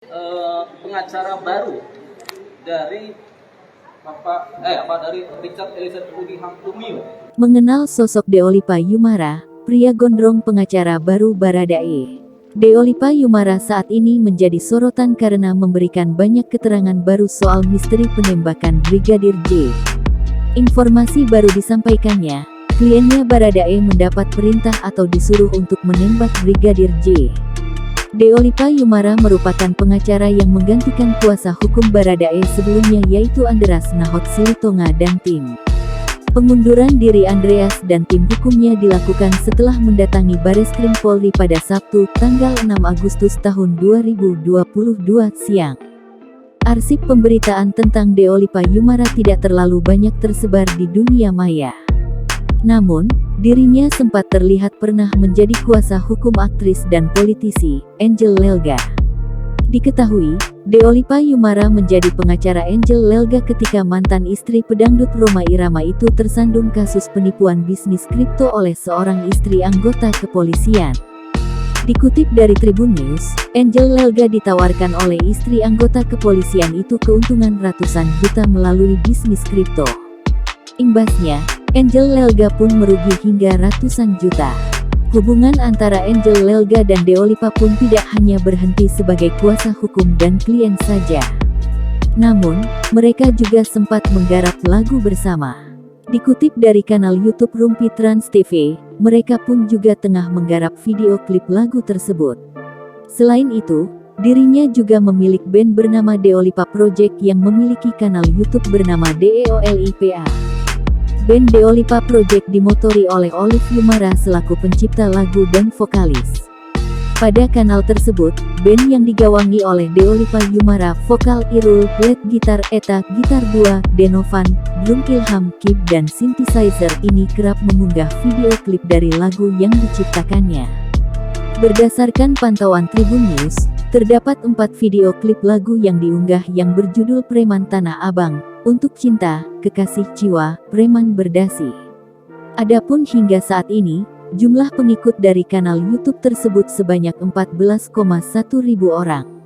Pengacara baru dari dari Richard Eliezer Pudium Lumiu. Mengenal sosok Deolipa Yumara, pria gondrong pengacara baru Baradae. Deolipa Yumara saat ini menjadi sorotan karena memberikan banyak keterangan baru soal misteri penembakan Brigadir J. Informasi baru disampaikannya, kliennya Baradae mendapat perintah atau disuruh untuk menembak Brigadir J. Deolipa Yumara merupakan pengacara yang menggantikan kuasa hukum Baradae sebelumnya yaitu Andreas Nahot Silitonga dan tim. Pengunduran diri Andreas dan tim hukumnya dilakukan setelah mendatangi Bareskrim Polri pada Sabtu, tanggal 6 Agustus tahun 2022 siang. Arsip pemberitaan tentang Deolipa Yumara tidak terlalu banyak tersebar di dunia maya. Namun, dirinya sempat terlihat pernah menjadi kuasa hukum aktris dan politisi, Angel Lelga. Diketahui, Deolipa Yumara menjadi pengacara Angel Lelga ketika mantan istri pedangdut Rhoma Irama itu tersandung kasus penipuan bisnis kripto oleh seorang istri anggota kepolisian. Dikutip dari Tribun News, Angel Lelga ditawarkan oleh istri anggota kepolisian itu keuntungan ratusan juta melalui bisnis kripto. Imbasnya, Angel Lelga pun merugi hingga ratusan juta. Hubungan antara Angel Lelga dan Deolipa pun tidak hanya berhenti sebagai kuasa hukum dan klien saja. Namun, mereka juga sempat menggarap lagu bersama. Dikutip dari kanal YouTube Rumpi Trans TV, mereka pun juga tengah menggarap video klip lagu tersebut. Selain itu, dirinya juga memiliki band bernama Deolipa Project yang memiliki kanal YouTube bernama DEOLIPA. Band Deolipa Project dimotori oleh Olive Yumara selaku pencipta lagu dan vokalis. Pada kanal tersebut, band yang digawangi oleh Deolipa Yumara, vokal Irul, lead gitar Eta, gitar 2, Denovan, drum Ilham, keyboard dan synthesizer ini kerap mengunggah video klip dari lagu yang diciptakannya. Berdasarkan pantauan Tribun News, terdapat 4 video klip lagu yang diunggah yang berjudul Preman Tanah Abang, Untuk Cinta, Kekasih Jiwa, Preman Berdasi. Adapun hingga saat ini, jumlah pengikut dari kanal YouTube tersebut sebanyak 14,1 ribu orang.